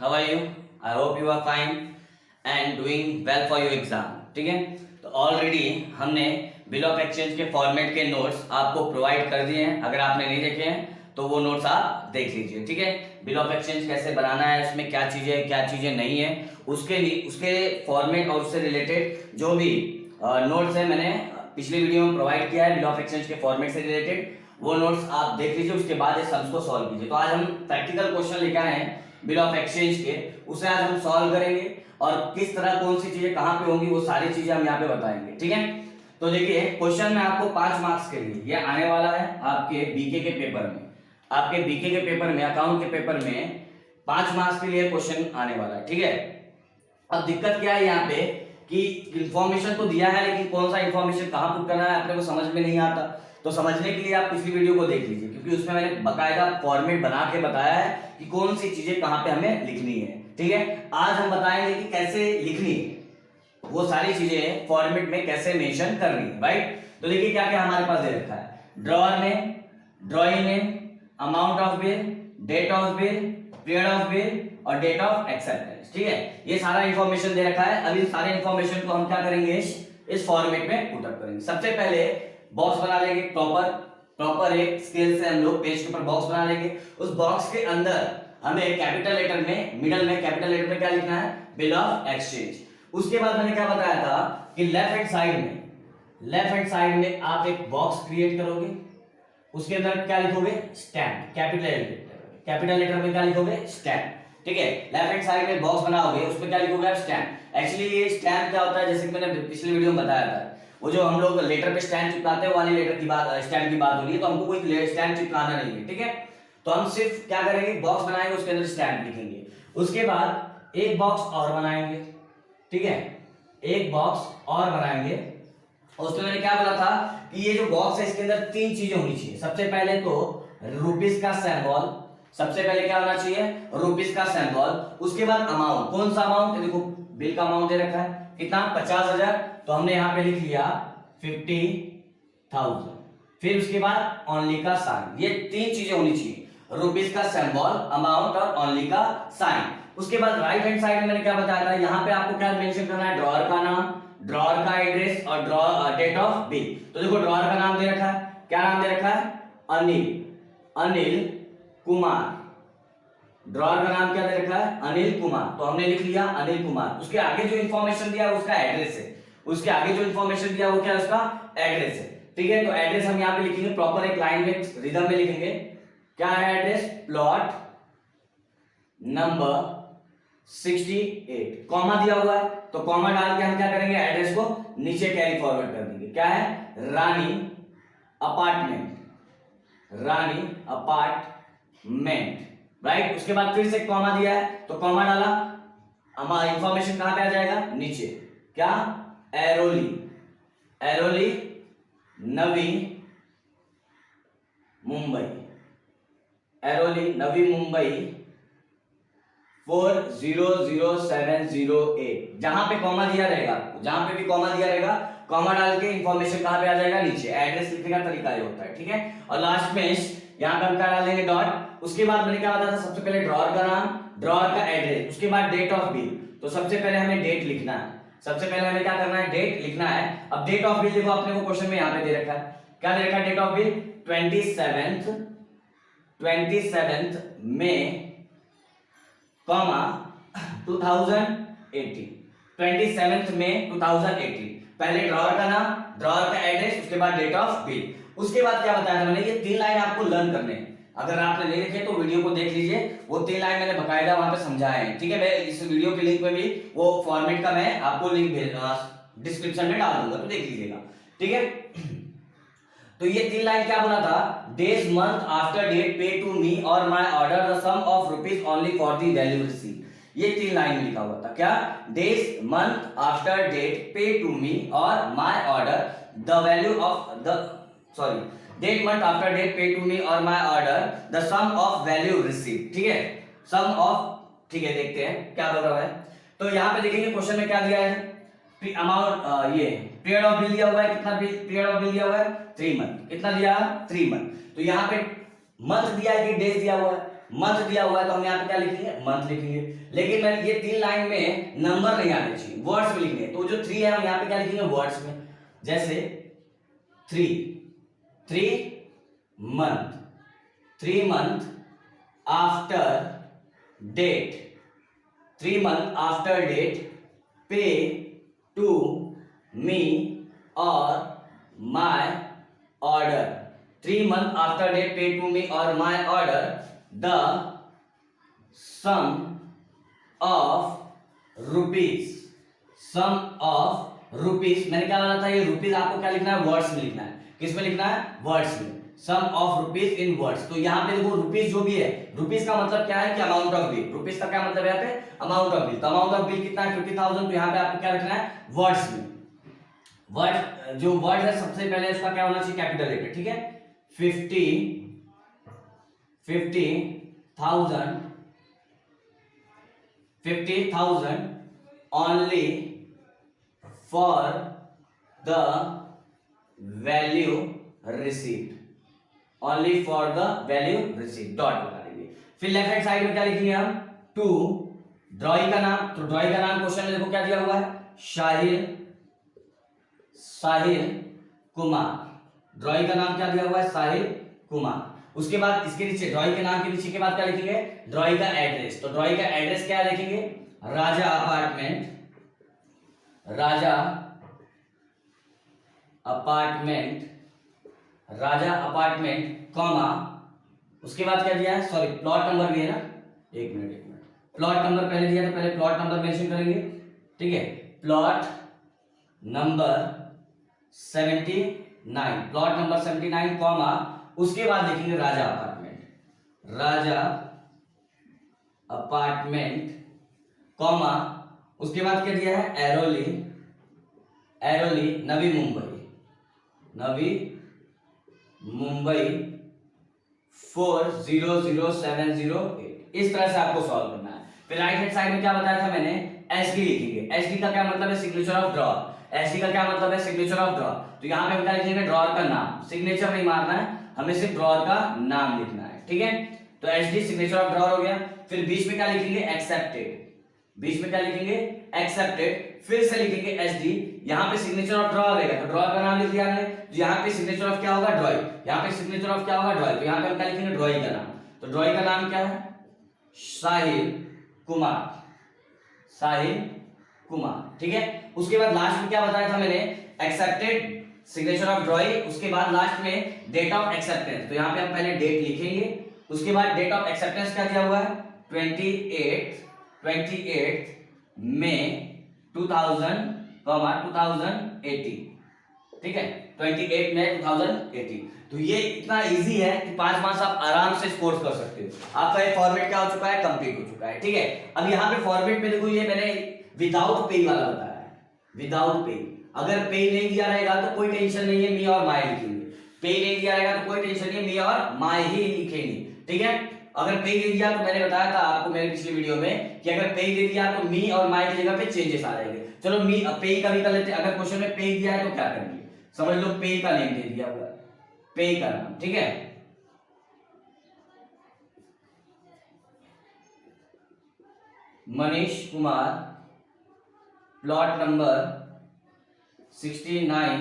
how are you? I hope you are fine and doing well for your exam. ठीक है, तो already हमने bill of exchange के format के notes आपको प्रोवाइड कर दिए हैं। अगर आपने नहीं देखे हैं तो वो नोट्स आप देख लीजिए। ठीक है, बिल ऑफ एक्सचेंज कैसे बनाना है, उसमें क्या चीजें नहीं है, उसके फॉर्मेट और उससे रिलेटेड जो भी नोट्स है मैंने पिछले वीडियो में प्रोवाइड किया है बिल ऑफ एक्सचेंज के फॉर्मेट से रिलेटेड, वो नोट्स आप देख लीजिए। उसके बाद ये सम्स को सॉल्व कीजिए। तो आज हम प्रैक्टिकल क्वेश्चन लेके आए हैं बिल ऑफ एक्सचेंज के, उसे आज हम सॉल्व करेंगे और किस तरह कौन सी चीजें कहां पे होंगी वो सारी चीजें हम यहाँ पे बताएंगे। ठीक है, तो देखिए क्वेश्चन में आपको 5 मार्क्स के लिए ये आने वाला है आपके बीके के पेपर में। आपके बीके के पेपर में, अकाउंट के पेपर में 5 मार्क्स के लिए क्वेश्चन आने वाला है। ठीक है, अब दिक्कत क्या है यहाँ पे कि इंफॉर्मेशन तो दिया है लेकिन कौन सा इंफॉर्मेशन कहाँ पुट करना है अपने को समझ में नहीं आता। तो समझने के लिए आप पिछली वीडियो को देख लीजिए, क्योंकि उसमें मैंने बकायदा फॉर्मेट बना के बताया है कि कौन सी चीजें कहाँ पे हमें लिखनी है। ठीक है, आज हम बताएंगे कि कैसे लिखनी है, वो सारी चीजें फॉर्मेट में कैसे मेंशन करनी है। राइट, तो देखिए क्या क्या हमारे पास दे रखा है। Drawer name, drawing name, amount of bill, date of bill, period of bill और डेट ऑफ एक्सेप्टेंस। ठीक है, ये सारा इंफॉर्मेशन दे रखा है। अब इन सारे इंफॉर्मेशन को हम क्या करेंगे, इस फॉर्मेट में पुट अप करेंगे। सबसे पहले बॉक्स बना लेंगे, प्रॉपर एक स्केल से हम लोग पेज के ऊपर बॉक्स बना लेंगे। उस बॉक्स के अंदर हमें कैपिटल लेटर में, मिडल में कैपिटल लेटर में क्या लिखना है, बिल ऑफ एक्सचेंज। उसके बाद मैंने क्या बताया था कि लेफ्ट हैंड साइड में आप एक बॉक्स क्रिएट करोगे, उसके अंदर क्या लिखोगे, स्टैम्प। कैपिटल लेटर में क्या लिखोगे, स्टैम्प। ठीक है, लेफ्ट हैंड साइड में बॉक्स बनाओगे, उसमें क्या लिखोगे आप, स्टैम्प। एक्चुअली ये स्टैम्प क्या होता है, जैसे कि मैंने पिछले वीडियो में बताया था, वो जो हम लोग लेटर पे स्टैम्प चिपकाते हैं वाली लेटर की बात, स्टैम्प की बात हो रही है। तो हमको कोई स्टैम्प चिपकाना नहीं है। ठीक है, तो हम सिर्फ क्या करेंगे, बॉक्स बनाएंगे, उसके अंदर स्टैम्प लिखेंगे। उसके बाद एक बॉक्स और बनाएंगे। ठीक है, एक बॉक्स और बनाएंगे। उसमें मैंने क्या बोला था कि ये जो बॉक्स है इसके अंदर 3 चीजें होनी चाहिए। सबसे पहले तो रुपीस का सिंबल, सबसे पहले क्या होना चाहिए, रुपीस का सिंबल। उसके बाद अमाउंट, कौन सा अमाउंट, देखो बिल का अमाउंट दे रखा है कितना, 50,000, तो हमने यहाँ पे लिख लिया 50,000। फिर उसके बाद ओनली का साइन। ये 3 चीजें होनी चाहिए, रुपीस का सिंबल, अमाउंट और ओनली का साइन। उसके बाद राइट हैंड साइड में मैंने क्या बताया था, यहाँ पे आपको क्या मेंशन करना है, ड्रॉअर का नाम, ड्रॉअर का एड्रेस और डेट ऑफ बिल। तो देखो ड्रॉअर का नाम दे रखा है, क्या नाम दे रखा है, अनिल कुमार। ड्रॉअर का नाम क्या दे रखा है, अनिल कुमार, तो हमने लिख लिया अनिल कुमार। उसके आगे जो इंफॉर्मेशन दिया है उसका एड्रेस है, उसके आगे जो इंफॉर्मेशन दिया वो क्या है, उसका एड्रेस है। ठीक है, तो एड्रेस हम यहाँ पे लिखेंगे प्रॉपर एक लाइन में रिदम में लिखेंगे। क्या है एड्रेस, प्लॉट नंबर 68, कॉमा दिया हुआ है तो कॉमा डाल के हम क्या करेंगे, एड्रेस को नीचे कैरी फॉरवर्ड कर देंगे। क्या है, रानी अपार्टमेंट। राइट, उसके बाद फिर से कॉमा दिया है तो कॉमा डाला, हमारा इंफॉर्मेशन कहां पे आ जाएगा, नीचे। क्या, एरोली नवी मुंबई 400708। जहां पे कॉमा दिया रहेगा, जहां पे भी कॉमा दिया रहेगा, कॉमा डाल के इंफॉर्मेशन कहां पे आ जाएगा, नीचे। एड्रेस लिखने का तरीका ये होता है। ठीक है, और लास्ट में यहाँ पे हम क्या डाल देंगे, डॉट। उसके बाद मैंने क्या बताया था, सबसे पहले ड्रॉअर का नाम, ड्रॉअर का एड्रेस, उसके बाद डेट ऑफ बिल। तो सबसे पहले हमें डेट लिखना है, सबसे पहले हमें क्या करना है, डेट लिखना है। अब डेट ऑफ बिल देखो अपने को क्वेश्चन में यहाँ पे दे रखा है, क्या दे रखा है, डेट ऑफ बिल 27th में कॉमा 2018, 27th में 2018। पहले ड्रॉअर का नाम, ड्रॉअर का एड्रेस, उसके बाद डेट ऑफ बिल। उसके बाद क्या बताया था मैंने, ये 3 लाइन आपको लर्न करने हैं। अगर आपने नहीं लिखे तो वीडियो को देख लीजिए, वो 3 लाइन मैंने बकायदा वहां पे समझाए हैं। ठीक है, मैं इस वीडियो के लिंक में भी वो फॉर्मेट का मैं आपको लिंक डिस्क्रिप्शन में डाल दूंगा, तो देख लीजिएगा। ठीक है, तो ये 3 लाइन क्या बोला था, days month after date pay to me or my order the sum of rupees only for the value received. ये 3 लाइन में लिखा हुआ था, क्या, days month after date pay to me or my order the value of the date month after date pay to me or my order the sum of value received. ठीक है, सम of, ठीक है, देखते हैं क्या बोल रहा है। तो यहाँ पे देखेंगे क्वेश्चन में क्या दिया है, अमाउंट, ये पीरियड ऑफ बिल दिया हुआ है, कितना पीरियड ऑफ बिल दिया हुआ है, 3 मंथ। कितना दिया, 3 मंथ। तो यहाँ पे मंथ दिया है कि डेज दिया हुआ है, मंथ दिया हुआ है तो हम यहाँ पे क्या लिखेंगे, मंथ लिखेंगे। लेकिन मैं ये 3 लाइन में नंबर नहीं आने चाहिए, वर्ड्स में लिखने। तो जो 3 है हम यहाँ पे क्या लिखेंगे, वर्ड्स में। जैसे 3 month, 3 month after date, 3 month after date, pay to me or my order. 3 month after date, pay to me or my order the sum of rupees. sum of rupees, मैंने क्या बोला था, ये रुपीज आपको क्या लिखना है, वर्ड्स में लिखना है। किस में लिखना है, वर्ड्स में। सम ऑफ रुपीज इन वर्ड्स। तो यहाँ पे देखो रुपीज जो भी है, रुपीज का मतलब क्या है कि अमाउंट ऑफ बिल। रुपीज का क्या मतलब है यहाँ पे, अमाउंट ऑफ बिल। तो अमाउंट ऑफ बिल कितना है, 50,000। तो यहाँ पे आपको क्या लिखना है, वर्ड्स में। वर्ड जो वर्ड है सबसे पहले उसका क्या होना चाहिए, कैपिटल लेटर, ठीक है। 50,000 only for the value received, only for the value received, dot लगा देंगे। फिर लेफ्ट हैंड साइड में क्या लिखेंगे हम, टू ड्रॉई का नाम। तो ड्रॉई का नाम क्वेश्चन में देखो क्या दिया हुआ है, साहिल कुमार। ड्रॉई का नाम क्या दिया हुआ है, साहिल कुमार। उसके बाद इसके नीचे ड्रॉई के नाम के नीचे के बाद क्या लिखेंगे, ड्रॉई का एड्रेस। तो ड्रॉई का एड्रेस क्या लिखेंगे, राजा अपार्टमेंट, राजा अपार्टमेंट कॉमा, उसके बाद क्या दिया है, सॉरी प्लॉट नंबर भी है ना, एक मिनट प्लॉट नंबर पहले दिया तो पहले प्लॉट नंबर मेंशन करेंगे, ठीक है। Plot number 79, plot number 79 comma, उसके बाद लिखेंगे राजा अपार्टमेंट कॉमा, उसके बाद क्या दिया है, एरोली नवी मुंबई 400708। इस तरह से आपको सॉल्व करना है। फिर राइट हैंड साइड में क्या बताया था मैंने, एसडी लिखेंगे। एसडी का क्या मतलब है, सिग्नेचर ऑफ ड्रॉअर। एसडी का क्या मतलब है, सिग्नेचर ऑफ ड्रॉअर। तो यहाँ पे हम क्या लिखेंगे, ड्रॉअर का नाम, सिग्नेचर नहीं मारना है हमें, सिर्फ ड्रॉअर का नाम लिखना है, ठीक है। तो एसडी सिग्नेचर ऑफ ड्रॉअर हो गया। फिर बीच में क्या लिखेंगे, एक्सेप्टेड। बीच में क्या लिखेंगे, एक्सेप्टेड। फिर से लिखेंगे एसडी, यहाँ पे सिग्नेचर ऑफ ड्रॉअर रहेगा तो ड्रॉअर का नाम लिख दिया हमने। यहाँ पे सिग्नेचर ऑफ क्या होगा, ड्रॉई। यहाँ पे सिग्नेचर ऑफ क्या होगा, ड्रॉई। तो यहाँ पे हम क्या लिखेंगे, ड्रॉई का नाम। तो ड्रॉई का नाम क्या है, साहिल कुमार, ठीक है। उसके बाद लास्ट में क्या बताया था मैंने, एक्सेप्टेड, सिग्नेचर ऑफ ड्रॉई। उसके बाद लास्ट में डेट ऑफ एक्सेप्टेंस। तो यहाँ पे हम पहले डेट लिखेंगे, उसके बाद डेट ऑफ एक्सेप्टेंस क्या दिया हुआ है, 28 मई 2080, ठीक है। 28 मई 2080। तो ये इतना इजी है कि 5 मार्क्स आप आराम से स्कोर कर सकते हो। आपका ये फॉर्मेट क्या हो चुका है, कंप्लीट हो चुका है, ठीक है। अब यहाँ पे फॉर्मेट में देखो, ये मैंने विदाउट पे वाला बताया है, विदाउट पे। अगर पे नहीं दिया रहेगा तो कोई टेंशन नहीं है, मी और माय लिखेंगे। पे नहीं दिया रहेगा तो कोई टेंशन नहीं है, मी और माय ही लिखेंगे, ठीक है। अगर पे दे दिया तो मैंने बताया था आपको मेरे पिछले वीडियो में कि अगर पे दे दिया तो मी और माय की जगह पे चेंजेस आ जाएंगे। चलो मी पे का भी कर लेते हैं। अगर क्वेश्चन में पे दिया है तो क्या करेंगे, समझ लो पे का नेम दे दिया हुआ है, पे का नाम, ठीक है। मनीष कुमार, प्लॉट नंबर 69,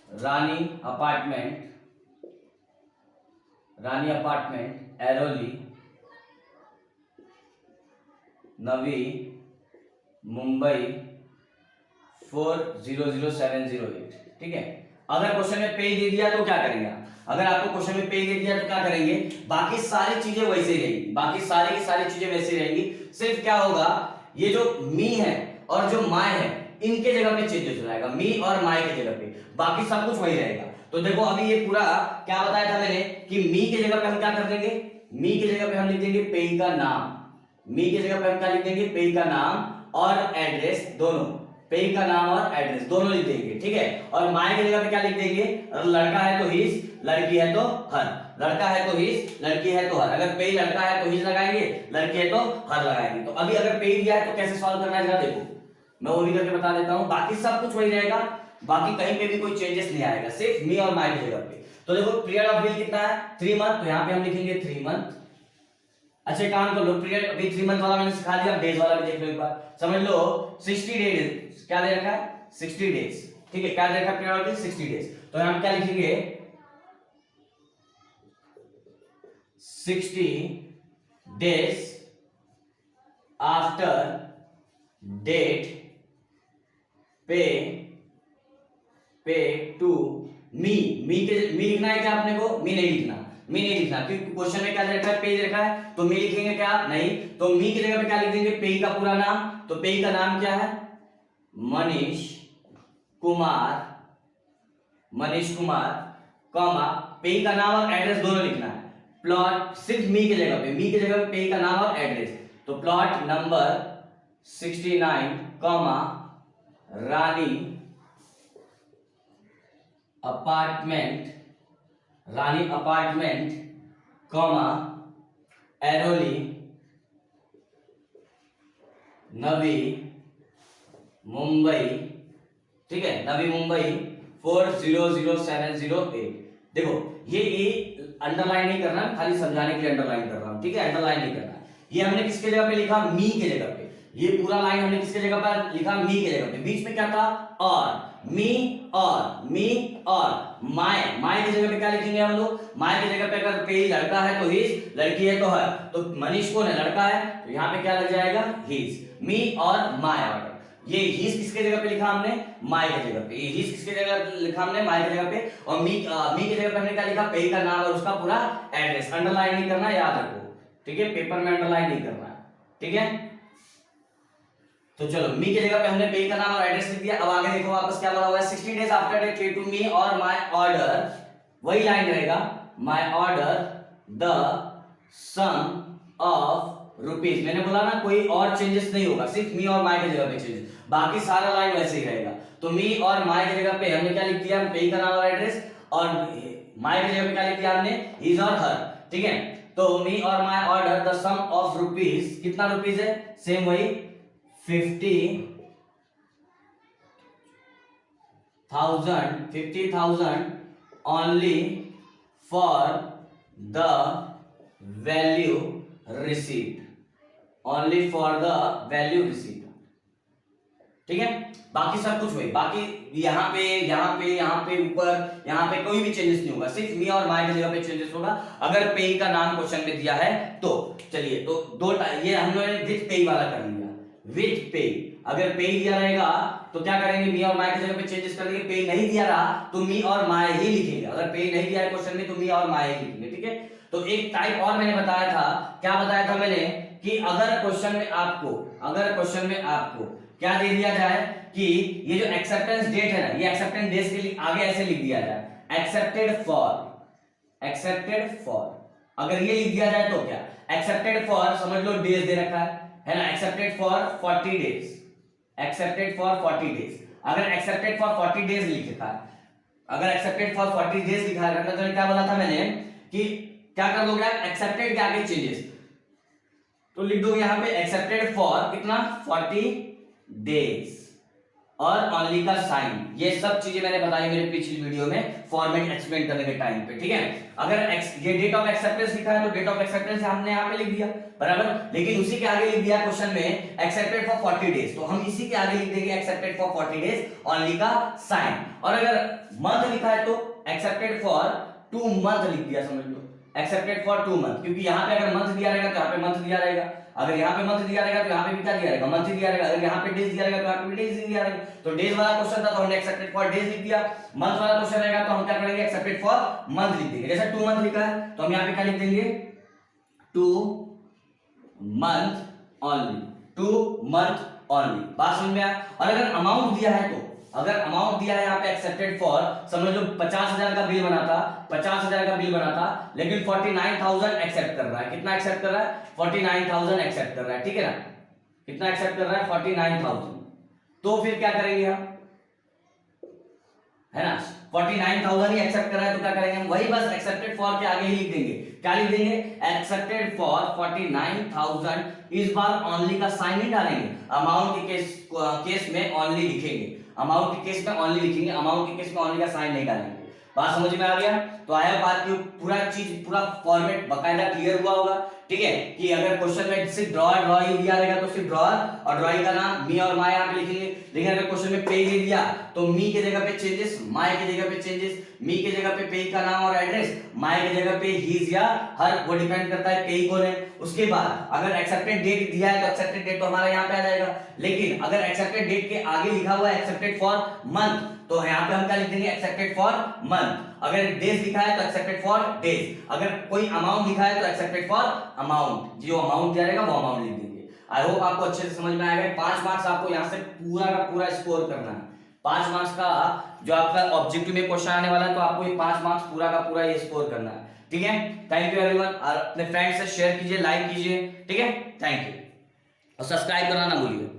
रानी अपार्टमेंट एरोली नवी मुंबई 400708, ठीक है। अगर क्वेश्चन में पे दे दिया तो क्या करेंगे आप, अगर आपको क्वेश्चन में पे दे दिया तो क्या करेंगे, बाकी सारी चीजें वैसे ही रहेंगी, बाकी सारी की सारी चीजें वैसे ही रहेंगी। सिर्फ क्या होगा, ये जो मी है और जो माय है इनके जगह पे चेंजेस हो जाएगा, मी और माय के जगह पे, बाकी सब कुछ वही रहेगा। तो देखो अभी ये पूरा क्या बताया था मैंने कि मी की जगह पे हम क्या कर देंगे, मी की जगह पे हम लिख देंगे पे का नाम। मी की जगह पे हम क्या लिख देंगे, पे का नाम और एड्रेस दोनों, पे का नाम और एड्रेस दोनों लिख देंगे, ठीक है। और माय की जगह पे क्या लिख देंगे, अगर लड़का है तो हिज, लड़की है तो हर, लड़का है तो हिज, लड़की है तो हर। अगर पे लड़का है तो हिज लगाएंगे, लड़की है तो हर लगाएंगे। तो अभी अगर पे दिया है तो कैसे सॉल्व करना है जरा देखो, मैं वो भी करके बता देता हूं। बाकी सब कुछ वही रहेगा, बाकी कहीं पे भी कोई चेंजेस नहीं आएगा, सिर्फ मी और माय की जगह पे। तो देखो पीरियड ऑफ बिल कितना है 3 मंथ, तो यहाँ पे हम लिखेंगे 3 मंथ। अच्छा काम कर लो, पीरियड अभी 3 मंथ वाला मैंने सिखा दिया, डेज वाला भी देख लो एक बार, समझ लो 60 डेज क्या दे रखा है 60 डेज, ठीक है, क्या दे रखा है पीरियड ऑफ बिल 60 डेज, तो हम क्या लिखेंगे 60 days after date pay to मी लिखना है क्या आपने को, मी नहीं लिखना क्योंकि क्वेश्चन में क्या दे रखा है पे दे रखा है, तो मी लिखेंगे क्या आप नहीं, तो मी की जगह पे क्या लिख देंगे पे का पूरा नाम, तो पे का नाम क्या है मनीष कुमार कॉमा पे का नाम और एड्रेस दोनों लिखना है, प्लॉट सिर्फ मी की जगह पे पे का नाम और एड्रेस, तो प्लॉट नंबर 69 कॉमा रानी अपार्टमेंट कॉमा एरोली नवी मुंबई, ठीक है, नवी मुंबई 400708। देखो ये अंडरलाइन नहीं करना, खाली समझाने के लिए अंडरलाइन कर रहा हूं, ठीक है, अंडरलाइन नहीं करना। ये हमने किसके जगह पे लिखा मी के जगह पे, ये पूरा लाइन हमने किसके जगह पर लिखा मी के जगह पे, बीच में क्या था और मी और माय की जगह पे क्या लिखेंगे हम लोग, माय की जगह पे अगर पे लड़का है तो हिज, लड़की है तो हर, तो मनीष कौन है लड़का है, तो यहाँ पे क्या लग जाएगा his, me or my order. ये हिज किसके जगह पे लिखा हमने माय की जगह पे, ये हिज किसके जगह लिखा हमने माय की जगह पे, और मी की जगह पे हमने क्या लिखा पे का नाम और उसका पूरा एड्रेस, अंडरलाइन नहीं करना, याद रखो, ठीक है, पेपर में अंडरलाइन नहीं करना, ठीक है। तो चलो मी की जगह पे हमने पे का नाम और एड्रेस लिख दिया। अब आगे देखो वापस क्या बोला हुआ है 60 days after date pay to me or my order, वही लाइन रहेगा my order the sum of rupees, मैंने बोला ना कोई और चेंजेस नहीं होगा, सिर्फ मी और माय की जगह पे चेंजेस, बाकी सारा लाइन वैसे ही रहेगा। तो मी और माय की जगह पे हमने क्या लिख दिया पे का नाम और एड्रेस, और माय की जगह पे क्या लिख दिया हमने हिज और हर, ठीक है। तो me or my order the sum of rupees, कितना रुपीज है सेम वही 50,000 only for the value received, ठीक है। बाकी सब कुछ वही, बाकी यहाँ पे ऊपर यहाँ पे कोई भी चेंजेस नहीं होगा, सिर्फ मी और माय की जगह पे चेंजेस होगा अगर पे का नाम क्वेश्चन में दिया है तो। चलिए तो दो ये हम लोगों ने विथ पे वाला कर लिया, विथ पे, अगर पे दिया रहेगा तो क्या करेंगे मी और माय की जगह पे चेंजेस कर देंगे, पे नहीं दिया रहा तो मी और माय ही लिखेंगे, अगर पे नहीं दिया है क्वेश्चन में तो मी और माय ही लिखेंगे, ठीक है। तो एक टाइप और मैंने बताया था, क्या बताया था मैंने कि अगर क्वेश्चन में आपको क्या दे दिया जाए कि ये जो एक्सेप्टेंस डेट है ना, ये एक्सेप्टेंस डेट के लिए आगे ऐसे लिख दिया जाए एक्सेप्टेड फॉर, अगर ये लिख दिया जाए तो क्या एक्सेप्टेड फॉर, समझ लो डेज दे रखा है ना, एक्सेप्टेड फॉर 40 डेज, अगर एक्सेप्टेड फॉर 40 डेज लिखा है, अगर एक्सेप्टेड फॉर 40 डेज लिखा है तो क्या बोला था मैंने कि क्या कर दोगे आप एक्सेप्टेड के आगे चेंजेस, तो लिख दोगे यहाँ पे एक्सेप्टेड फॉर कितना 40 डेज और ओनली का साइन, ये सब चीजें मैंने बताई मेरे पिछली वीडियो में फॉर्मेट एक्सप्लेन करने के टाइम पे, ठीक है। अगर ये डेट ऑफ एक्सेप्टेंस लिखा है तो डेट ऑफ एक्सेप्टेंस हमने यहाँ पे लिख दिया बराबर, लेकिन उसी के आगे लिख दिया क्वेश्चन में एक्सेप्टेड फॉर 40 डेज, तो हम इसी के आगे लिख देंगे एक्सेप्टेड फॉर 40 डेज ओनली का साइन, और अगर मंथ लिखा है तो एक्सेप्टेड फॉर 2 मंथ लिख दिया, समझ लो एक्सेप्टेड फॉर 2 मंथ, क्योंकि यहाँ पे अगर मंथ दिया रहेगा तो यहाँ पे मंथ दिया रहेगा, अगर यहाँ पे मंथ दिया रहेगा तो यहाँ पे भी क्या दिया रहेगा मंथ दिया रहेगा, अगर यहाँ पे डेज दिया रहेगा तो यहाँ पे भी डेज दिया रहेगा। तो डेज वाला क्वेश्चन था तो हमने एक्सेप्टेड फॉर डेज लिख दिया, मंथ वाला क्वेश्चन रहेगा तो हम क्या करेंगे एक्सेप्टेड फॉर मंथ लिख देंगे, जैसे 2 मंथ लिखा है तो हम यहाँ पे क्या लिख देंगे 2 मंथ ओनली, बात समझ में आया। और अगर अमाउंट दिया है तो, अगर अमाउंट दिया है यहाँ पे एक्सेप्टेड फॉर, समझ लो 50,000 का बिल बना था, लेकिन 49,000 एक्सेप्ट कर रहा है, कितना एक्सेप्ट कर रहा है 49,000 एक्सेप्ट कर रहा है, ठीक है ना, कितना एक्सेप्ट कर रहा है 49,000, तो फिर क्या करेंगे हम, है ना 49,000 ही एक्सेप्ट कर रहा है तो क्या करेंगे हम वही बस एक्सेप्टेड फॉर के आगे ही लिख देंगे, क्या लिख देंगे एक्सेप्टेड फॉर 49,000, इस बार ओनली का साइन नहीं डालेंगे, अमाउंट के केस में ओनली लिखेंगे, अमाउंट के केस में ओनली लिखेंगे, अमाउंट के केस में ओनली का साइन नहीं डालेंगे, बात समझ में आ गया। तो आई होप आपकी पूरा चीज पूरा फॉर्मेट बकायदा क्लियर हुआ होगा। ठीक है, कि अगर क्वेश्चन में सिर्फ ड्रॉ ही दिया रहेगा तो सिर्फ ड्रॉअर और ड्रॉइंग का नाम मी और माय यहाँ पे लिखेंगे। लेकिन अगर क्वेश्चन में पे ही दिया तो मी के जगह पे चेंजेस, माय के जगह पे चेंजेस, मी के जगह पे पे का नाम और एड्रेस, माय के जगह पे हिज या हर, वो डिपेंड करता है पे कौन है। उसके बाद अगर एक्सेप्टेड डेट दिया है तो एक्सेप्टेड डेट तो हमारा यहाँ पे आ जाएगा। लेकिन अगर एक्सेप्टेड डेट के आगे लिखा हुआ है एक्सेप्टेड फॉर मंथ तो यहाँ पे हम क्या लिख देंगे, एक्सेप्टेड फॉर मंथ। अगर डेज लिखा है तो एक्सेप्टेड फॉर डेज, अगर कोई अमाउंट लिखा है तो एक्सेप्टेड फॉर अमाउंट, जो अमाउंट दिया रहेगा वो अमाउंट लिख देंगे। आई होप आपको अच्छे से समझ में आएगा। 5 मार्क्स आपको यहाँ से पूरा का पूरा स्कोर करना है। 5 मार्क्स का जो आपका ऑब्जेक्टिव में क्वेश्चन आने वाला है तो आपको ये 5 मार्क्स पूरा का पूरा ये स्कोर करना है। ठीक है, थैंक यू एवरीवन। और अपने फ्रेंड्स से शेयर कीजिए, लाइक कीजिए। ठीक है, थैंक यू और सब्सक्राइब करना ना भूलिए।